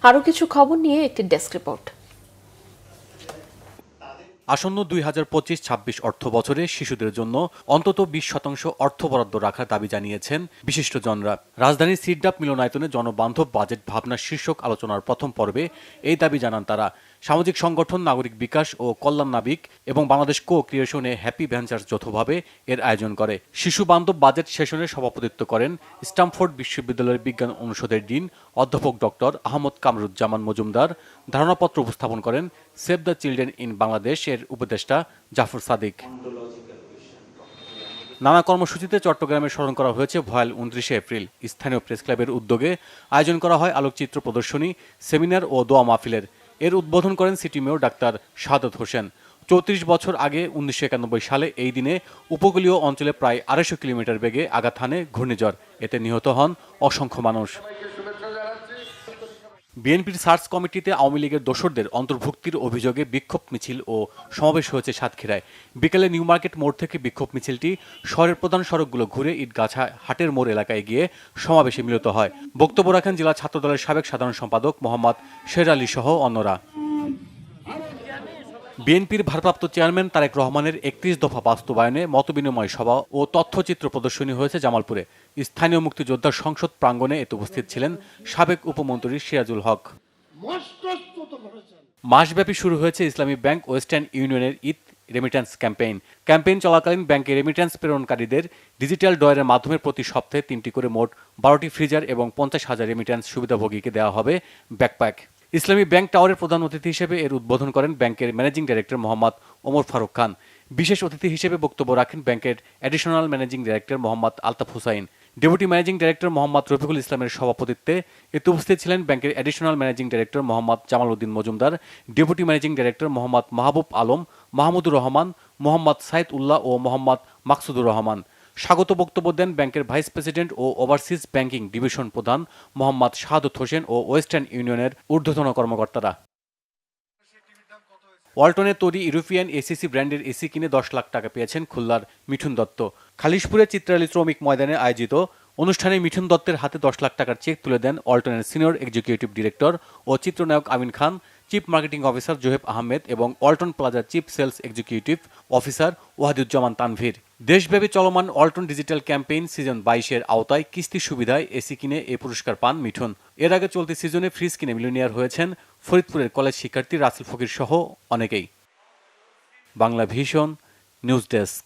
আরও কিছু খবর নিয়ে একটি ডেস্ক রিপোর্ট। আসন্ন 2025-26 অর্থ বছরে শিশুদের জন্য অন্তত 20% অর্থ বরাদ্দ রাখার দাবি জানিয়েছেন বিশিষ্টজনরা। রাজধানীর সিডাপ মিলনায়তনে জনবান্ধব বাজেট ভাবনা শীর্ষক আলোচনার প্রথম পর্বে এই দাবি জানান তারা। সামাজিক সংগঠন নাগরিক বিকাশ ও কল্যাণ নাবিক এবং বাংলাদেশ কো ক্রিয়েশনে হ্যাপি ভেঞ্চার্স যৌথভাবে এর আয়োজন করে। শিশু বান্ধব বাজেট সেশনে সভাপতিত্ব করেন স্ট্যামফোর্ড বিশ্ববিদ্যালয়ের বিজ্ঞান অনুষদের ডিন অধ্যাপক ডক্টর আহমদ কামরুজ্জামান মজুমদার। ধারণাপত্র উপস্থাপন করেন save the children in Bangladesh এর উপদেষ্টা জাফর সাদিক। নানা কর্মসূচিতে চট্টগ্রামে স্মরণ করা হয়েছে ভয়াল 29 এপ্রিল। স্থানীয় প্রেস ক্লাবের উদ্যোগে আয়োজন করা হয় আলোকচিত্র প্রদর্শনী, সেমিনার ও দোয়া মাহফিলের। এর উদ্বোধন করেন city mayor doctor Shahadat Hossain. 34 বছর আগে 1991 সালে এই দিনে উপকূলীয় অঞ্চলে প্রায় 250 কিলোমিটার বেগে আঘাত হানে ঘূর্ণিঝড়। এতে নিহত হন অসংখ্য মানুষ। বিএনপির সার্চ কমিটিতে আওয়ামী লীগের দোসরদের অন্তর্ভুক্তির অভিযোগে বিক্ষোভ মিছিল ও সমাবেশ হয়েছে সাতক্ষীরায়। বিকেলে নিউ মার্কেট মোড় থেকে বিক্ষোভ মিছিলটি শহরের প্রধান সড়কগুলো ঘুরে ঈদগাছা হাটের মোড় এলাকায় গিয়ে সমাবেশে মিলিত হয়। বক্তব্য রাখেন জেলা ছাত্রদলের সাবেক সাধারণ সম্পাদক মোহাম্মদ শের আলী সহ অন্যরা। বিএনপির ভারপ্রাপ্ত চেয়ারম্যান তারেক রহমানের 31 দফা বাস্তবায়নে মতবিনিময় সভা ও তথ্যচিত্র প্রদর্শনী হয়েছে জামালপুরে। স্থানীয় মুক্তিযোদ্ধা সংসদ প্রাঙ্গণে এতে উপস্থিত ছিলেন সাবেক উপমন্ত্রী সিরাজুল হক। মাসব্যাপী শুরু হয়েছে ইসলামী ব্যাংক ওয়েস্টার্ন ইউনিয়নের ঈদ রেমিট্যান্স ক্যাম্পেইন চলাকালীন ব্যাংকে রেমিট্যান্স প্রেরণকারীদের ডিজিটাল ডয়ারের মাধ্যমে প্রতি সপ্তাহে 3টি করে মোট 12টি ফ্রিজার এবং 50,000 রেমিট্যান্স সুবিধাভোগীকে দেওয়া হবে ব্যাকপ্যাক। ইসলামী ব্যাংক টাওয়ারের প্রধান অতিথি হিসেবে এর উদ্বোধন করেন ব্যাংকের ম্যানেজিং ডাইরেক্টর মোহাম্মদ ওমর ফারুক খান। বিশেষ অতিথি হিসেবে বক্তব্য রাখেন ব্যাংকের additional managing director Mohammad Altaf Hussain. Deputy managing director Mohammad Rafiqul ইসলামের সভাপতিত্বে এতে উপস্থিত ছিলেন ব্যাংকের additional managing director Mohammad Jamal Uddin Majumdar, deputy managing director Mohammad Mahbub Alam, Mahmudur Rahman, Mohammad Saeed Ullah ও মোহাম্মদ মাকসুদুর রহমান। স্বাগত বক্তব্য দেন ব্যাংকের ভাইস প্রেসিডেন্ট ও ওভারসিজ ব্যাংকিং ডিভিশন প্রধান মোহাম্মদ শাহাদত হোসেন ও ওয়েস্টার্ন ইউনিয়নের ঊর্ধ্বতন কর্মকর্তারা। ওয়ালটনের তৈরি ইউরোপিয়ান এসিসি ব্র্যান্ডের এসি কিনে 10 লাখ টাকা পেয়েছেন খুলনার মিঠুন দত্ত। খালিশপুরের চিত্রালী শ্রমিক ময়দানে আয়োজিত অনুষ্ঠানে মিঠুন দত্তের হাতে 10 লাখ টাকার চেক তুলে দেন ওয়ালটনের সিনিয়র এক্সিকিউটিভ ডিরেক্টর ও চিত্রনায়ক Amin Khan, chief marketing officer Zoheb Ahmed এবং ওয়ালটন প্লাজার chief sales executive officer Wahiduzzaman Tanvir. দেশব্যাপী চলমান ওয়ালটন ডিজিটাল ক্যাম্পেইন সিজন 22-এর আওতায় কিস্তি সুবিধায় এসি কিনে এই পুরস্কার পান মিঠুন। এর আগে চলতি সিজনে ফ্রিজ কিনে মিলিয়নিয়ার হয়েছেন ফরিদপুরের কলেজ শিক্ষার্থী রাসেল ফকির সহ অনেকেই। Bangla vision news desk.